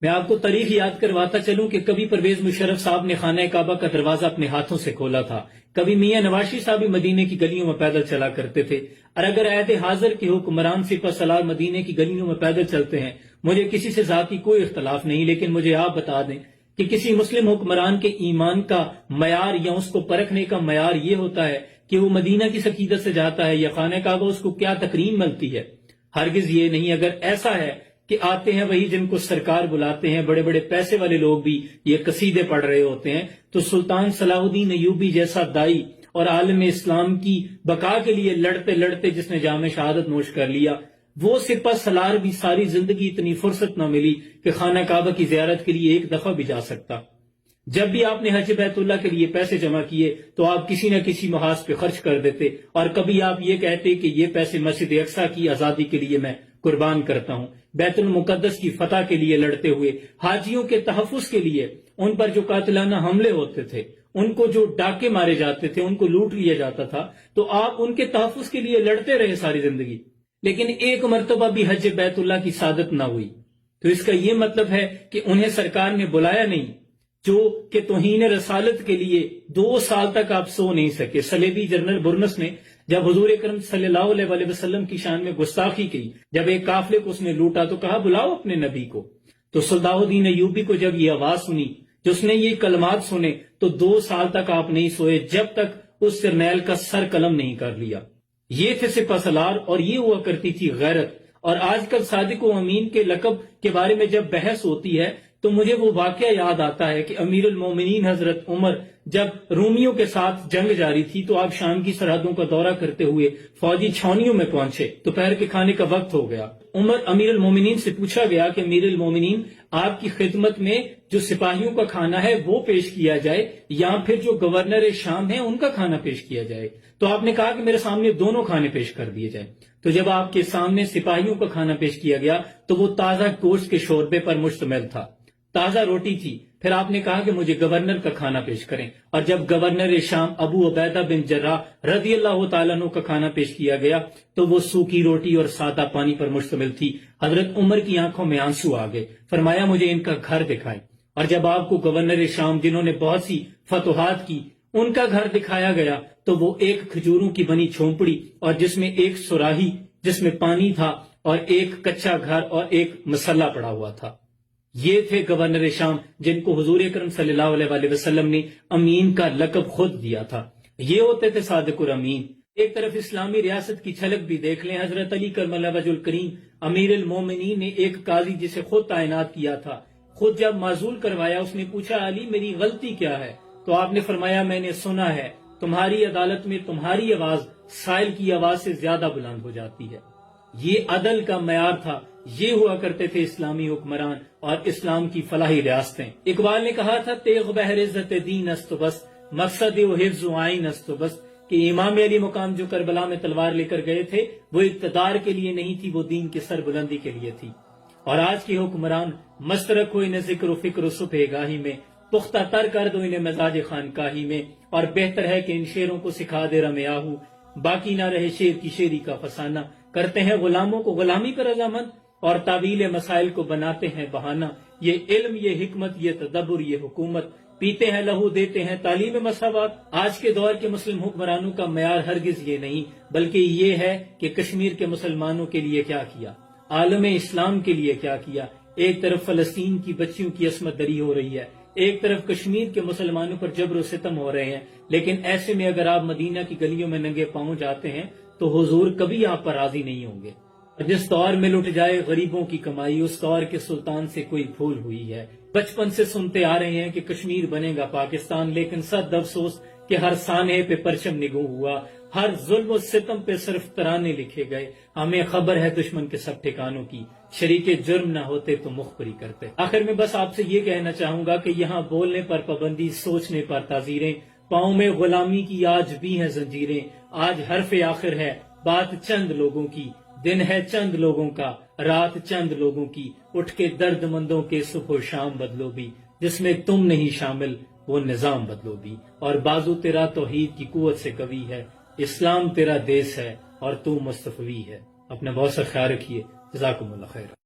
میں آپ کو تاریخ یاد کرواتا چلوں کہ کبھی پرویز مشرف صاحب نے خانہ کعبہ کا دروازہ اپنے ہاتھوں سے کھولا تھا، کبھی میاں نواز شریف صاحب بھی مدینے کی گلیوں میں پیدل چلا کرتے تھے، اور اگر عہد حاضر کے حکمران سپہ سالار مدینے کی گلیوں میں پیدل چلتے ہیں، مجھے کسی سے ذاتی کوئی اختلاف نہیں، لیکن مجھے آپ بتا دیں کہ کسی مسلم حکمران کے ایمان کا معیار یا اس کو پرکھنے کا معیار یہ ہوتا ہے کہ وہ مدینہ کی عقیدت سے جاتا ہے یا خانہ کعبہ اس کو کیا تکریم ملتی ہے؟ ہرگز یہ نہیں۔ اگر ایسا ہے کہ آتے ہیں وہی جن کو سرکار بلاتے ہیں، بڑے بڑے پیسے والے لوگ بھی یہ قصیدے پڑھ رہے ہوتے ہیں، تو سلطان صلاح الدین ایوبی جیسا دائی اور عالم اسلام کی بقا کے لیے لڑتے لڑتے جس نے جام شہادت نوش کر لیا، وہ سپہ سالار بھی ساری زندگی اتنی فرصت نہ ملی کہ خانہ کعبہ کی زیارت کے لیے ایک دفعہ بھی جا سکتا۔ جب بھی آپ نے حج بیت اللہ کے لیے پیسے جمع کیے تو آپ کسی نہ کسی محاذ پہ خرچ کر دیتے، اور کبھی آپ یہ کہتے کہ یہ پیسے مسجد اقصی کی آزادی کے لیے میں قربان کرتا ہوں، بیت المقدس کی فتح کے لیے لڑتے ہوئے، حاجیوں کے تحفظ کے لیے، ان پر جو قاتلانہ حملے ہوتے تھے، ان کو جو ڈاکے مارے جاتے تھے، ان کو لوٹ لیا جاتا تھا، تو آپ ان کے تحفظ کے لیے لڑتے رہے ساری زندگی، لیکن ایک مرتبہ بھی حج بیت اللہ کی سعادت نہ ہوئی۔ تو اس کا یہ مطلب ہے کہ انہیں سرکار نے بلایا نہیں، جو کہ توہین رسالت کے لیے 2 سال تک آپ سو نہیں سکے۔ صلیبی جنرل برنس نے جب حضور اکرم صلی اللہ علیہ وسلم کی شان میں گستاخی کی، جب ایک قافلے کو اس نے لوٹا تو کہا بلاؤ اپنے نبی کو۔ تو صلاح الدین ایوبی کو جب یہ آواز سنی، جو اس نے یہ کلمات سنے، تو 2 سال تک آپ نہیں سوئے جب تک اس جرنیل کا سر قلم نہیں کر لیا۔ یہ تھے سپہ سالار، اور یہ ہوا کرتی تھی غیرت۔ اور آج کل صادق و امین کے لقب کے بارے میں جب بحث ہوتی ہے تو مجھے وہ واقعہ یاد آتا ہے کہ امیر المومنین حضرت عمر جب رومیوں کے ساتھ جنگ جاری تھی تو آپ شام کی سرحدوں کا دورہ کرتے ہوئے فوجی چھاونیوں میں پہنچے، دوپہر کے کھانے کا وقت ہو گیا۔ امیر المومنین سے پوچھا گیا کہ امیر المومنین، آپ کی خدمت میں جو سپاہیوں کا کھانا ہے وہ پیش کیا جائے یا پھر جو گورنر شام ہے ان کا کھانا پیش کیا جائے؟ تو آپ نے کہا کہ میرے سامنے دونوں کھانے پیش کر دیے جائیں۔ تو جب آپ کے سامنے سپاہیوں کا کھانا پیش کیا گیا تو وہ تازہ گوشت کے شوربے پر مشتمل تھا، تازہ روٹی تھی۔ پھر آپ نے کہا کہ مجھے گورنر کا کھانا پیش کریں، اور جب گورنر شام ابو عبیدہ بن جراح رضی اللہ تعالیٰ عنہ کا کھانا پیش کیا گیا تو وہ سوکھی روٹی اور سادہ پانی پر مشتمل تھی۔ حضرت عمر کی آنکھوں میں آنسو آ گئے، فرمایا مجھے ان کا گھر دکھائیں۔ اور جب آپ کو گورنر شام جنہوں نے بہت سی فتوحات کی، ان کا گھر دکھایا گیا تو وہ ایک کھجوروں کی بنی جھونپڑی اور جس میں ایک سراہی جس میں پانی تھا، اور ایک کچا گھر اور ایک مسلح پڑا ہوا تھا۔ یہ تھے گورنر شام جن کو حضور اکرم صلی اللہ علیہ وسلم نے امین کا لقب خود دیا تھا۔ یہ ہوتے تھے صادق اور امین۔ ایک طرف اسلامی ریاست کی جھلک بھی دیکھ لیں، حضرت علی کرم اللہ وجہ الکریم امیر المومنین نے ایک قاضی جسے خود تعینات کیا تھا، خود جب معزول کروایا، اس نے پوچھا علی میری غلطی کیا ہے؟ تو آپ نے فرمایا میں نے سنا ہے تمہاری عدالت میں تمہاری آواز سائل کی آواز سے زیادہ بلند ہو جاتی ہے۔ یہ عدل کا معیار تھا، یہ ہوا کرتے تھے اسلامی حکمران اور اسلام کی فلاحی ریاستیں۔ اقبال نے کہا تھا تیغ بہر عزت دین است بس، مقصد و حفظ و عین است بس، کہ امام علی مقام جو کربلا میں تلوار لے کر گئے تھے وہ اقتدار کے لیے نہیں تھی، وہ دین کے سر بلندی کے لیے تھی۔ اور آج کے حکمران مست رکھو انہیں ذکر و فکر و صبح گاہی میں، پختہ تر کر دو انہیں مزاج خانقاہی میں، اور بہتر ہے کہ ان شیروں کو سکھا دے رمیاہو، باقی نہ رہے شیر کی شیری کا فسانہ۔ کرتے ہیں غلاموں کو غلامی پر رضامند اور تعویل مسائل کو بناتے ہیں بہانہ۔ یہ علم، یہ حکمت، یہ تدبر، یہ حکومت، پیتے ہیں لہو دیتے ہیں تعلیم مساوات۔ آج کے دور کے مسلم حکمرانوں کا معیار ہرگز یہ نہیں، بلکہ یہ ہے کہ کشمیر کے مسلمانوں کے لیے کیا کیا، عالم اسلام کے لیے کیا کیا۔ ایک طرف فلسطین کی بچیوں کی عصمت دری ہو رہی ہے، ایک طرف کشمیر کے مسلمانوں پر جبر و ستم ہو رہے ہیں، لیکن ایسے میں اگر آپ مدینہ کی گلیوں میں ننگے پاؤں جاتے ہیں تو حضور کبھی آپ پر راضی نہیں ہوں گے۔ جس دور میں لٹ جائے غریبوں کی کمائی، اس دور کے سلطان سے کوئی بھول ہوئی ہے۔ بچپن سے سنتے آ رہے ہیں کہ کشمیر بنے گا پاکستان، لیکن صد افسوس کہ ہر سانحے پہ پرچم نگوں ہوا، ہر ظلم و ستم پہ صرف ترانے لکھے گئے۔ ہمیں خبر ہے دشمن کے سب ٹھکانوں کی، شریک جرم نہ ہوتے تو مخبری کرتے۔ آخر میں بس آپ سے یہ کہنا چاہوں گا کہ یہاں بولنے پر پابندی، سوچنے پر تعزیریں، پاؤں میں غلامی کی آج بھی ہیں زنجیریں۔ آج حرف آخر ہے بات چند لوگوں کی، دن ہے چند لوگوں کا، رات چند لوگوں کی، اٹھ کے درد مندوں کے صبح و شام بدلو بھی، جس میں تم نہیں شامل وہ نظام بدلو بھی۔ اور بازو تیرا توحید کی قوت سے قوی ہے، اسلام تیرا دیس ہے اور تو مصطفی ہے۔ اپنا بہت سا خیال رکھیے، جزاکم اللہ خیر۔